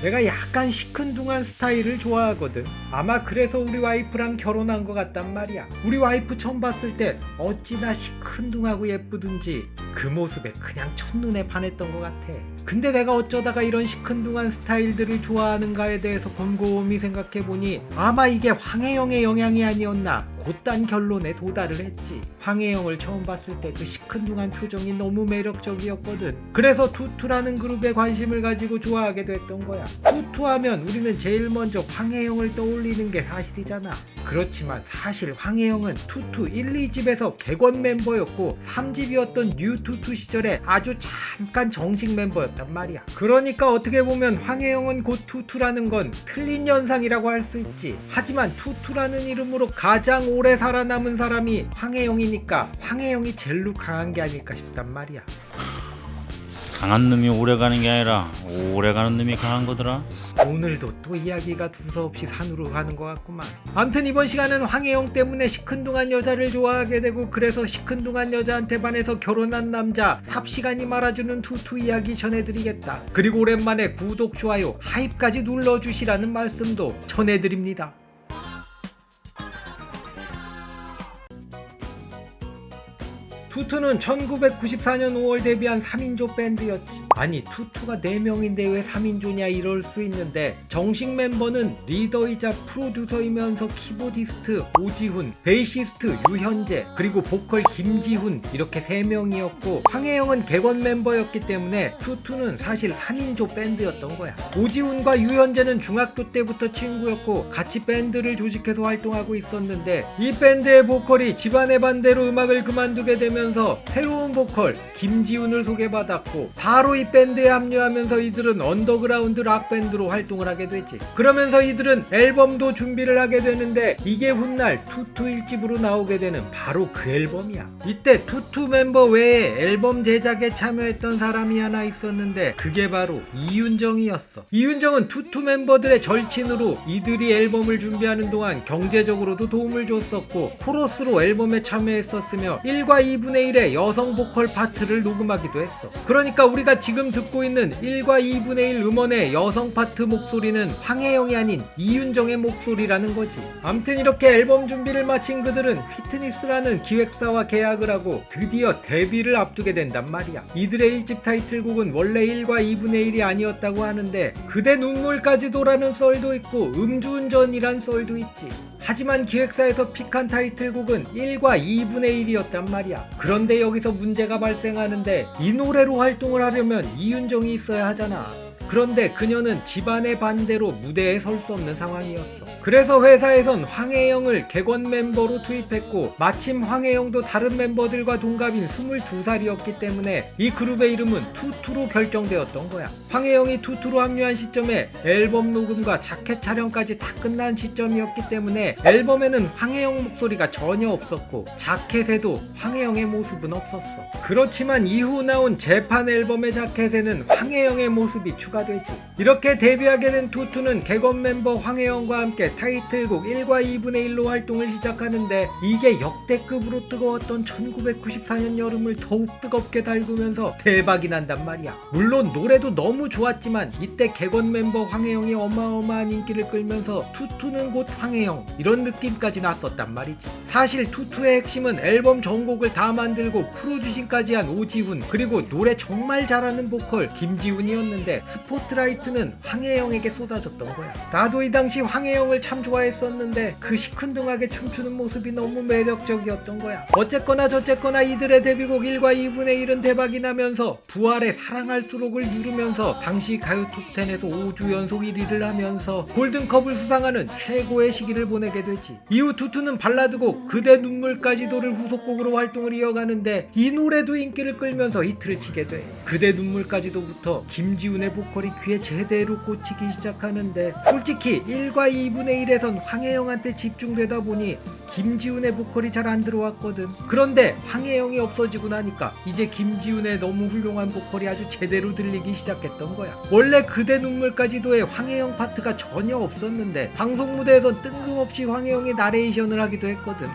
내가 약간 시큰둥한 스타일을 좋아하거든. 아마 그래서 우리 와이프랑 결혼한 것 같단 말이야. 우리 와이프 처음 봤을 때 어찌나 시큰둥하고 예쁘든지 그 모습에 그냥 첫눈에 반했던 것 같아. 근데 내가 어쩌다가 이런 시큰둥한 스타일들을 좋아하는가에 대해서 곰곰이 생각해보니 아마 이게 황혜영의 영향이 아니었나 곧단 결론에 도달을 했지. 황혜영을 처음 봤을 때 그 시큰둥한 표정이 너무 매력적이었거든. 그래서 투투라는 그룹에 관심을 가지고 좋아하게 됐던 거야. 투투하면 우리는 제일 먼저 황혜영을 떠올리는 게 사실이잖아. 그렇지만 사실 황혜영은 투투 1, 2집에서 객원 멤버였고 3집이었던 뉴투투 시절에 아주 잠깐 정식 멤버였단 말이야. 그러니까 어떻게 보면 황혜영은 곧 투투라는 건 틀린 연상이라고 할 수 있지. 하지만 투투라는 이름으로 가장 오래 살아남은 사람이 황혜영이니까 황혜영이 제일로 강한 게 아닐까 싶단 말이야. 강한 놈이 오래 가는 게 아니라 오래 가는 놈이 강한 거더라. 오늘도 또 이야기가 두서없이 산으로 가는 것 같구만. 암튼 이번 시간은 황혜영 때문에 시큰둥한 여자를 좋아하게 되고 그래서 시큰둥한 여자한테 반해서 결혼한 남자 삽시간이 말아주는 투투 이야기 전해드리겠다. 그리고 오랜만에 구독, 좋아요, 하입까지 눌러주시라는 말씀도 전해드립니다. 투투는 1994년 5월 데뷔한 3인조 밴드였지. 아니 투투가 4명인데 왜 3인조냐 이럴 수 있는데 정식 멤버는 리더이자 프로듀서이면서 키보디스트 오지훈, 베이시스트 유현재, 그리고 보컬 김지훈 이렇게 3명이었고 황혜영은 객원 멤버였기 때문에 투투는 사실 3인조 밴드였던 거야. 오지훈과 유현재는 중학교 때부터 친구였고 같이 밴드를 조직해서 활동하고 있었는데 이 밴드의 보컬이 집안의 반대로 음악을 그만두게 되면 새로운 보컬 김지훈을 소개받았고 바로 이 밴드에 합류하면서 이들은 언더그라운드 락밴드로 활동을 하게 되지. 그러면서 이들은 앨범도 준비를 하게 되는데 이게 훗날 투투 1집으로 나오게 되는 바로 그 앨범이야. 이때 투투 멤버 외에 앨범 제작에 참여했던 사람이 하나 있었는데 그게 바로 이윤정이었어. 이윤정은 투투 멤버들의 절친으로 이들이 앨범을 준비하는 동안 경제적으로도 도움을 줬었고 코러스로 앨범에 참여했었으며 1과 2분의 1의 여성 보컬 파트를 녹음하기도 했어. 그러니까 우리가 지금 듣고 있는 1과 2분의 1 음원의 여성 파트 목소리는 황혜영이 아닌 이윤정의 목소리라는 거지. 암튼 이렇게 앨범 준비를 마친 그들은 휘트니스라는 기획사와 계약을 하고 드디어 데뷔를 앞두게 된단 말이야. 이들의 1집 타이틀곡은 원래 1과 2분의 1이 아니었다고 하는데 그대 눈물까지도라는 썰도 있고 음주운전이란 썰도 있지. 하지만 기획사에서 픽한 타이틀곡은 1과 2분의 1이었단 말이야. 그런데 여기서 문제가 발생하는데 이 노래로 활동을 하려면 이윤정이 있어야 하잖아. 그런데 그녀는 집안의 반대로 무대에 설 수 없는 상황이었어. 그래서 회사에선 황혜영을 객원 멤버로 투입했고 마침 황혜영도 다른 멤버들과 동갑인 22살이었기 때문에 이 그룹의 이름은 투투로 결정되었던 거야. 황혜영이 투투로 합류한 시점에 앨범 녹음과 자켓 촬영까지 다 끝난 시점이었기 때문에 앨범에는 황혜영 목소리가 전혀 없었고 자켓에도 황혜영의 모습은 없었어. 그렇지만 이후 나온 재판 앨범의 자켓에는 황혜영의 모습이 추가되지. 이렇게 데뷔하게 된 투투는 객원 멤버 황혜영과 함께 타이틀곡 1과 2분의 1로 활동을 시작하는데 이게 역대급으로 뜨거웠던 1994년 여름을 더욱 뜨겁게 달구면서 대박이 난단 말이야. 물론 노래도 너무 좋았지만 이때 객원 멤버 황혜영이 어마어마한 인기를 끌면서 투투는 곧 황혜영 이런 느낌까지 났었단 말이지. 사실 투투의 핵심은 앨범 전곡을 다 만들고 프로듀싱까지 한 오지훈 그리고 노래 정말 잘하는 보컬 김지훈이었는데 스포트라이트는 황혜영에게 쏟아졌던 거야. 나도 이 당시 황혜영을 참 좋아했었는데 그 시큰둥하게 춤추는 모습이 너무 매력적이었던 거야. 어쨌거나 저쨌거나 이들의 데뷔곡 1과 2분의 1은 대박이 나면서 부활의 사랑할수록을 누르면서 당시 가요 톱10에서 5주 연속 1위를 하면서 골든컵을 수상하는 최고의 시기를 보내게 되지. 이후 투투는 발라드곡 그대 눈물까지도를 후속곡으로 활동을 이어가는데 이 노래도 인기를 끌면서 히트를 치게 돼. 그대 눈물까지도부터 김지훈의 보컬이 귀에 제대로 꽂히기 시작하는데 솔직히 1과 2분의 1에선 황혜영한테 집중되다 보니 김지훈의 보컬이 잘 안 들어왔거든. 그런데 황혜영이 없어지고 나니까 이제 김지훈의 너무 훌륭한 보컬이 아주 제대로 들리기 시작했던 거야. 원래 그대 눈물까지도의 황혜영 파트가 전혀 없었는데 방송 무대에선 뜬금없이 황혜영이 나레이션을 하기도 했거든.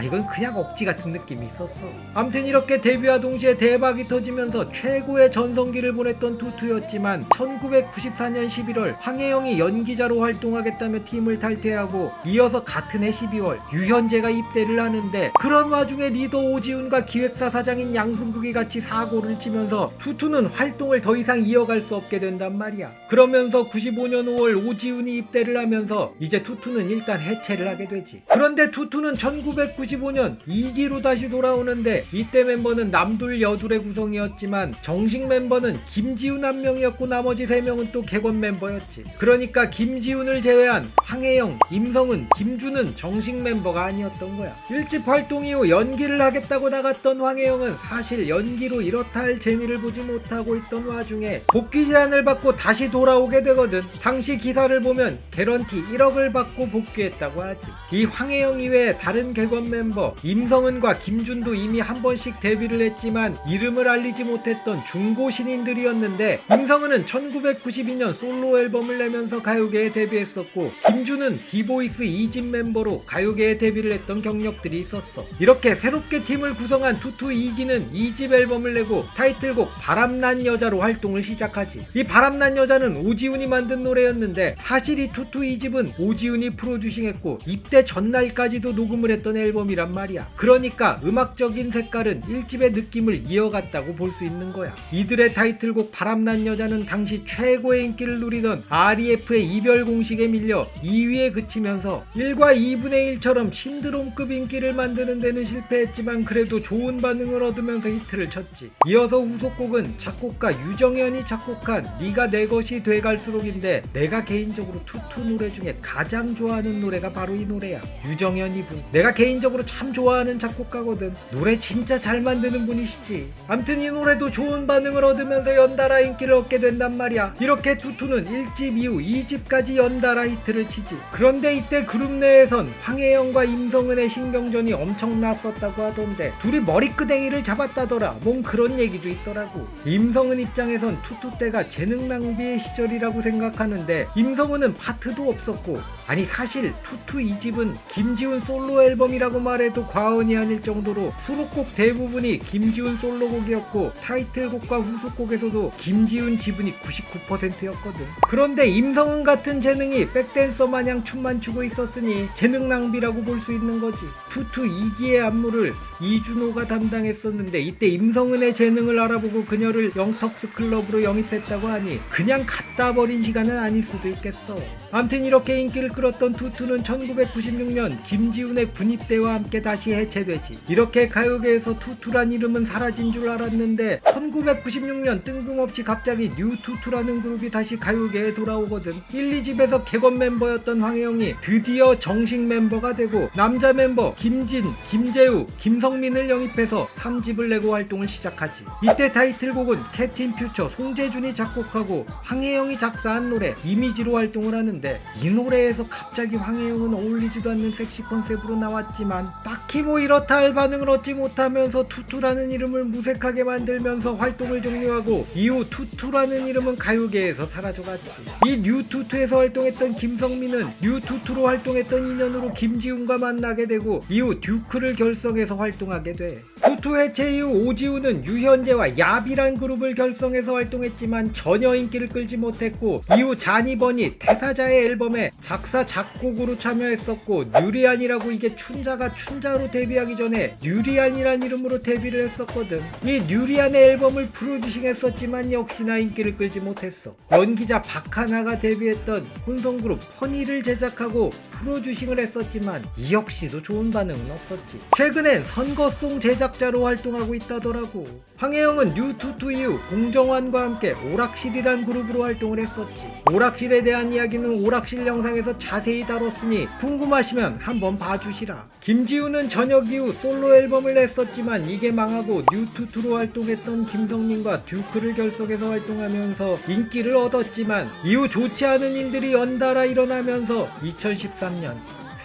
이건 그냥 억지 같은 느낌이 있었어. 암튼 이렇게 데뷔와 동시에 대박이 터지면서 최고의 전성기를 보냈던 투투였지만 1994년 11월 황혜영이 연기자로 활동하겠다며 팀을 탈퇴하고 이어서 같은 해 12월 유현재가 입대를 하는데 그런 와중에 리더 오지훈과 기획사 사장인 양승국이 같이 사고를 치면서 투투는 활동을 더 이상 이어갈 수 없게 된단 말이야. 그러면서 95년 5월 오지훈이 입대를 하면서 이제 투투는 일단 해체를 하게 되지. 그런데 투투는 1995년 2기로 다시 돌아오는데 이때 멤버는 남둘 여둘의 구성이었지만 정식 멤버는 김지훈 한 명이었고 나머지 3명은 또 객원 멤버였지. 그러니까 김지훈을 제외한 황혜영, 임성은, 김준은 정식 멤버가 아니었던 거야. 1집 활동 이후 연기를 하겠다고 나갔던 황혜영은 사실 연기로 이렇다 할 재미를 보지 못하고 있던 와중에 복귀 제안을 받고 다시 돌아오게 되거든. 당시 기사를 보면 개런티 1억을 받고 복귀했다고 하지. 이 황혜영 이외에 다른 객원 멤버 임성은과 김준도 이미 한 번씩 데뷔를 했지만 이름을 알리지 못했던 중고 신인들이었는데 임성은은 1992년 솔로 앨범을 내면서 가요계에 데뷔했었고 김준은 디보이스 2집 멤버로 가요계에 데뷔를 했던 경력들이 있었어. 이렇게 새롭게 팀을 구성한 투투 2기는 2집 앨범을 내고 타이틀곡 바람난 여자로 활동을 시작하지. 이 바람난 여자는 오지훈이 만든 노래였는데 사실 이 투투 2집은 오지훈이 프로듀싱했고 입대 전날까지도 녹음을 했던 앨범이란 말이야. 그러니까 음악적인 색깔은 1집의 느낌을 이어갔다고 볼 수 있는 거야. 이들의 타이틀곡 바람난 여자는 당시 최고의 인기를 누리던 REF의 이별 공식에 밀려 2위에 그치면서 1과 2분의 1처럼 신드롬급 인기를 만드는 데는 실패했지만 그래도 좋은 반응을 얻으면서 히트를 쳤지. 이어서 후속곡은 작곡가 유정현이 작곡한 네가 내 것이 돼갈수록인데 내가 개인적으로 투투 노래 중에 가장 좋아하는 노래가 바로 이 노래야. 유정현 이분 내가 개인적으로 참 좋아하는 작곡가거든. 노래 진짜 잘 만드는 분이시지. 암튼 이 노래도 좋은 반응을 얻으면서 연달아 인기를 얻게 된단 말이야. 이렇게 투투는 1집 이후 2집까지 연달아 히트를 치지. 그런데 이때 그룹 내에선 황혜영과 임성은의 신경전이 엄청 났었다고 하던데 둘이 머리끄댕이를 잡았다더라. 뭔 그런 얘기도 있더라고. 임성은 입장에선 투투 때가 재능 낭비의 시절이라고 생각하는데 임성은은 파트도 없었고 아니 사실 투투 2집은 김지훈 솔로 앨범이라고 말해도 과언이 아닐 정도로 수록곡 대부분이 김지훈 솔로곡이었고 타이틀곡과 후속곡에서도 김지훈 지분이 99%였거든. 그런데 임성은 같은 재능이 백댄서 마냥 춤만 추고 있었으니 재능 낭비라고 볼 수 있는 거지. 투투 2기의 안무를 이준호가 담당했었는데 이때 임성은의 재능을 알아보고 그녀를 영턱스 클럽으로 영입했다고 하니 그냥 갖다 버린 시간은 아닐 수도 있겠어. 암튼 이렇게 인기를 끌었던 투투는 1996년 김지훈의 군입대와 함께 다시 해체되지. 이렇게 가요계에서 투투란 이름은 사라진 줄 알았는데 1996년 뜬금없이 갑자기 뉴투투라는 그룹이 다시 가요계에 돌아오거든. 1, 2집에서 객원 멤버였던 황혜영이 드디어 정식 멤버가 되고 남자 멤버 김진, 김재우, 김성민을 영입해서 3집을 내고 활동을 시작하지. 이때 타이틀곡은 캡틴 퓨처 송재준이 작곡하고 황혜영이 작사한 노래 이미지로 활동을 하는데 이 노래에서 갑자기 황혜영은 어울리지도 않는 섹시 컨셉으로 나왔지만 딱히 뭐 이렇다 할 반응을 얻지 못하면서 투투라는 이름을 무색하게 만들면서 활동을 종료하고 이후 투투라는 이름은 가요계에서 사라져갔지. 이 뉴투투에서 활동했던 김성민은 뉴투투로 활동했던 인연으로 김지훈과 만나게 되고 이후 듀크를 결성해서 활동하게 돼. 투투 해체 이후 오지훈은 유현재와 야비란 그룹을 결성해서 활동했지만 전혀 인기를 끌지 못했고 이후 자니버니 태사자의 앨범에 작사 작곡으로 참여했었고 뉴리안이라고 이게 춘자가 춘자로 데뷔하기 전에 뉴리안이란 이름으로 데뷔를 했었거든. 이 뉴리안의 앨범을 프로듀싱했었지만 역시나 인기를 끌지 못했어. 연기자 박하나가 데뷔했던 혼성그룹 허니를 제작하고 프로듀싱을 했었지만 이 역시도 좋은 반응은 없었지. 최근엔 선거송 제작자로 활동하고 있다더라고. 황혜영은 뉴투투 이후 공정환과 함께 오락실이란 그룹으로 활동을 했었지. 오락실에 대한 이야기는 오락실 영상에서 자세히 다뤘으니 궁금하시면 한번 봐주시라. 김지훈은 전역 이후 솔로 앨범을 냈었지만 이게 망하고 뉴투투로 활동했던 김성민과 듀크를 결성해서 활동하면서 인기를 얻었지만 이후 좋지 않은 일들이 연달아 일어나면서 2013년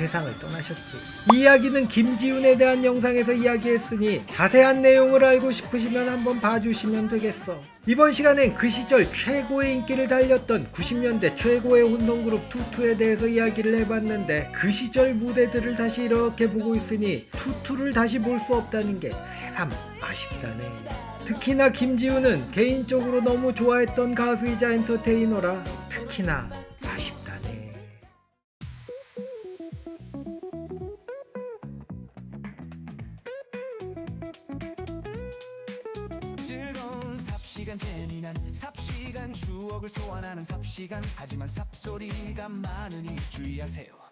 세상을 떠나셨지. 이 이야기는 김지훈에 대한 영상에서 이야기했으니 자세한 내용을 알고 싶으시면 한번 봐주시면 되겠어. 이번 시간엔 그 시절 최고의 인기를 달렸던 90년대 최고의 혼성그룹 투투에 대해서 이야기를 해봤는데, 그 시절 무대들을 다시 이렇게 보고 있으니 투투를 다시 볼 수 없다는 게 새삼 아쉽다네. 특히나 김지훈은 개인적으로 너무 좋아했던 가수이자 엔터테이너라 특히나 아쉽다네. 즐거운 삽시간 재미난 삽시간 추억을 소환하는 삽시간. 하지만 삽소리가 많으니 주의하세요.